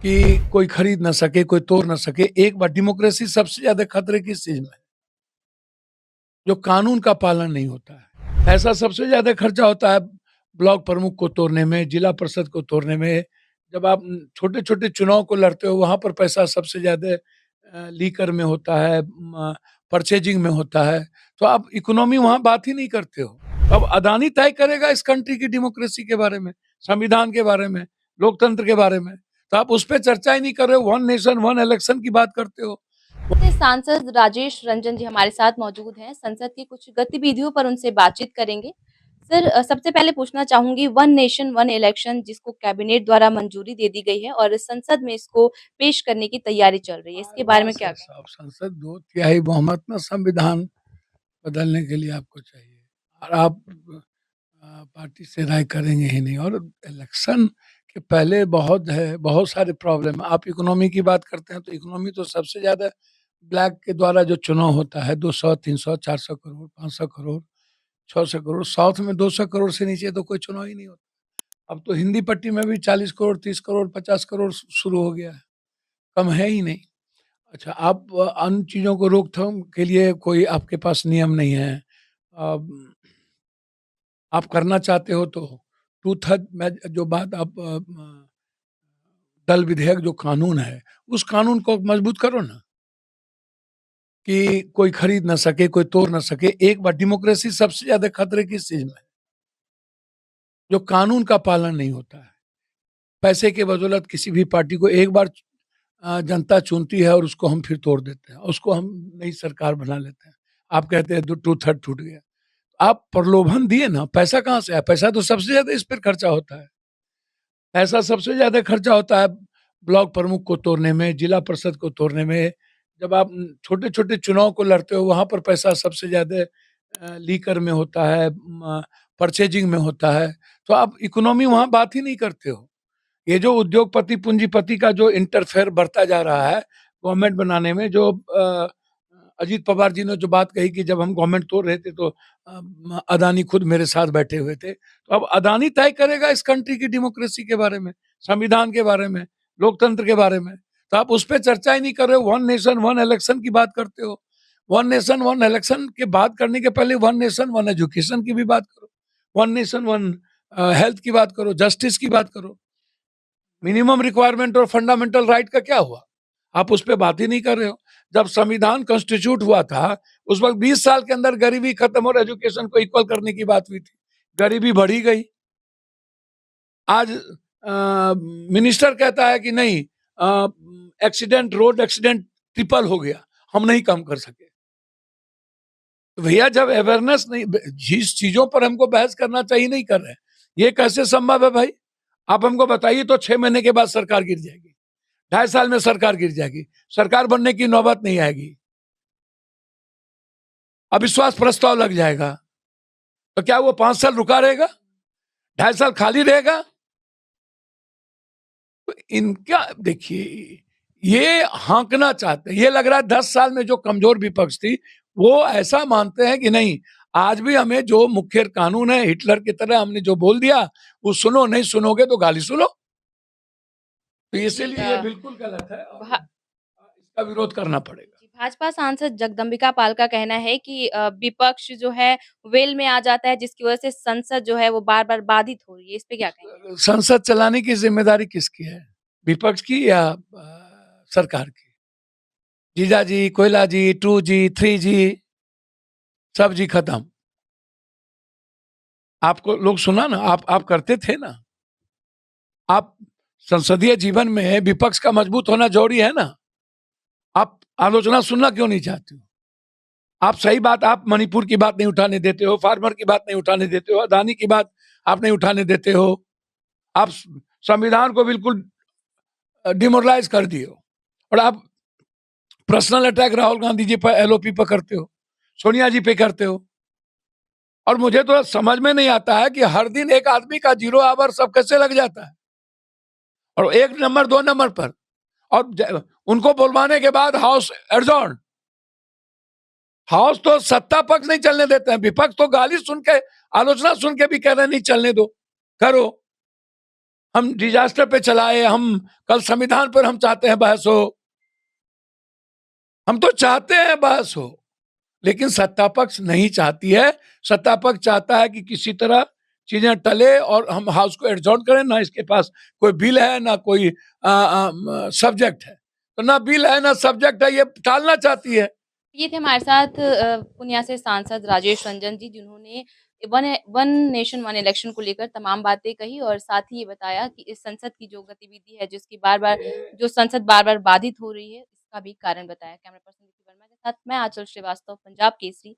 कि कोई खरीद ना सके, कोई तोड़ ना सके। एक बार डेमोक्रेसी सबसे ज्यादा खतरे किस चीज में है? जो कानून का पालन नहीं होता है। ऐसा सबसे ज्यादा खर्चा होता है ब्लॉक प्रमुख को तोड़ने में, जिला परिषद को तोड़ने में। जब आप छोटे छोटे चुनाव को लड़ते हो, वहां पर पैसा सबसे ज्यादा लीकर में होता है, परचेजिंग में होता है। तो आप इकोनॉमी वहां बात ही नहीं करते हो। अब अदानी तय करेगा इस कंट्री की डेमोक्रेसी के बारे में, संविधान के बारे में, लोकतंत्र के बारे में। तो आप उस पर चर्चा ही नहीं कर रहे हो। वन नेशन वन इलेक्शन की बात करते हो। सांसद राजेश रंजन जी हमारे साथ मौजूद हैं। संसद की कुछ गतिविधियों पर उनसे बातचीत करेंगे। सर, सबसे पहले पूछना चाहूंगी, वन नेशन वन इलेक्शन जिसको कैबिनेट द्वारा मंजूरी दे दी गई है और संसद में इसको पेश करने की तैयारी चल रही है, इसके बारे में क्या कहें? संसद 2/3 बहुमत ना संविधान बदलने के लिए आपको चाहिए। और आप पार्टी से राय करेंगे ही नहीं। और इलेक्शन के पहले बहुत सारे प्रॉब्लम। आप इकोनॉमी की बात करते हैं तो इकोनॉमी तो सबसे ज्यादा ब्लैक के द्वारा जो चुनाव होता है, 200 300 400 करोड़, 500 करोड़, 600 करोड़। साउथ में 200 करोड़ से नीचे तो कोई चुनाव ही नहीं होता। अब तो हिंदी पट्टी में भी 40 करोड़, 30 करोड़, 50 करोड़ शुरू हो गया है। कम है ही नहीं। अच्छा, आप अन्य चीजों को रोकथाम के लिए कोई आपके पास नियम नहीं है। आप करना चाहते हो तो 2/3 में जो बात आप दल विधेयक जो कानून है, उस कानून को मजबूत करो ना, कि कोई खरीद ना सके, कोई तोड़ ना सके। एक बार डेमोक्रेसी सबसे ज्यादा खतरे किस चीज में है? जो कानून का पालन नहीं होता है। पैसे के बदौलत किसी भी पार्टी को एक बार जनता चुनती है और उसको हम फिर तोड़ देते हैं, उसको हम नई सरकार बना लेते हैं। आप कहते हैं 2/3 टूट गया। आप प्रलोभन दिए ना, पैसा कहाँ से आया? पैसा तो सबसे ज्यादा इस पर खर्चा होता है। ऐसा सबसे ज्यादा खर्चा होता है ब्लॉक प्रमुख को तोड़ने में, जिला परिषद को तोड़ने में। जब आप छोटे छोटे चुनाव को लड़ते हो, वहां पर पैसा सबसे ज्यादा लीकर में होता है, परचेजिंग में होता है। तो आप इकोनॉमी वहां बात ही नहीं करते हो। ये जो उद्योगपति पूंजीपति का जो इंटरफेयर बढ़ता जा रहा है गवर्नमेंट बनाने में, जो अजीत पवार जी ने जो बात कही कि जब हम गवर्नमेंट तोड़ रहे थे तो अदानी खुद मेरे साथ बैठे हुए थे। तो अब अदानी तय करेगा इस कंट्री की डेमोक्रेसी के बारे में, संविधान के बारे में, लोकतंत्र के बारे में। तो आप उस पर चर्चा ही नहीं कर रहे हो। वन नेशन वन इलेक्शन की बात करते हो। वन नेशन वन इलेक्शन के बात करने के पहले वन नेशन वन एजुकेशन की भी बात करो, वन नेशन वन हेल्थ की बात करो, जस्टिस की बात करो। मिनिमम रिक्वायरमेंट और फंडामेंटल राइट का क्या हुआ? आप उस पर बात ही नहीं कर रहे हो। जब संविधान कॉन्स्टिट्यूट हुआ था, उस वक्त 20 साल के अंदर गरीबी खत्म और एजुकेशन को इक्वल करने की बात हुई थी। गरीबी बढ़ी गई। आज मिनिस्टर कहता है कि नहीं, एक्सीडेंट, रोड एक्सीडेंट ट्रिपल हो गया, हम नहीं कम कर सके। तो भैया, जब अवेयरनेस नहीं, जिस चीजों पर हमको बहस करना चाहिए नहीं कर रहे, ये कैसे संभव है भाई? आप हमको बताइए तो 6 महीने के बाद सरकार गिर जाएगी, 2.5 साल में सरकार गिर जाएगी, सरकार बनने की नौबत नहीं आएगी, अविश्वास प्रस्ताव लग जाएगा। तो क्या वो 5 साल रुका रहेगा? 2.5 साल खाली रहेगा? तो इनका देखिए, ये हाँकना चाहते हैं। ये लग रहा है 10 साल में जो कमजोर विपक्ष थी, वो ऐसा मानते हैं कि नहीं, आज भी हमें जो मुख्य कानून है, हिटलर की तरह हमने जो बोल दिया वो सुनो, नहीं सुनोगे तो गाली सुनो। तो इसलिए ये बिल्कुल गलत है और इसका विरोध करना पड़ेगा। भाजपा सांसद जगदम्बिका पाल का कहना है कि विपक्ष जो है वेल में आ जाता है, जिसकी वजह से संसद जो है वो बार-बार बाधित हो रही है। इस पे क्या कहेंगे? संसद चलाने की जिम्मेदारी किसकी है? विपक्ष की या सरकार की? जीजा जी, कोयला जी, 2G 3G, सब जी खत्म। आपको लोग सुना ना, आप करते थे ना। आप संसदीय जीवन में विपक्ष का मजबूत होना जरूरी है ना। आप आलोचना सुनना क्यों नहीं चाहते हो? आप सही बात, आप मणिपुर की बात नहीं उठाने देते हो, फार्मर की बात नहीं उठाने देते हो, अदानी की बात आप नहीं उठाने देते हो। आप संविधान को बिल्कुल डिमोरलाइज कर दिए हो। और आप पर्सनल अटैक राहुल गांधी जी पर, एलओपी पर करते हो, सोनिया जी पे करते हो। और मुझे तो समझ में नहीं आता है कि हर दिन एक आदमी का 0 आवर सब कैसे लग जाता है, और 1 नंबर 2 नंबर पर। और उनको बुलवाने के बाद हाउस एडजॉर्न। हाउस तो सत्ता पक्ष नहीं चलने देते हैं, विपक्ष तो गाली सुन के, आलोचना सुन के भी कह रहे नहीं चलने दो, करो। हम डिजास्टर पे चलाए, हम कल संविधान पर हम चाहते हैं बहस हो, हम तो चाहते हैं बहस हो, लेकिन सत्ता पक्ष नहीं चाहती है। सत्ता पक्ष चाहता है कि किसी तरह चीजें टले और हम हाउस को एडजॉर्न करें। ना इसके पास कोई बिल है, ना कोई सब्जेक्ट है, तो ना बिल है ना सब्जेक्ट है, ये टालना चाहती है। ये थे हमारे साथ पूर्णिया से सांसद राजेश रंजन जी, जिन्होंने one one nation one election को लेकर तमाम बातें कही और साथ ही ये बताया कि इस संसद की जो गतिविधि है, जिसकी बार-बार जो संसद बार-बार बाधित हो रही है, इसका भी कारण बताया। कैमरा पर्सन दीप्ति वर्मा के साथ मैं आंचल श्रीवास्तव, पंजाब केसरी।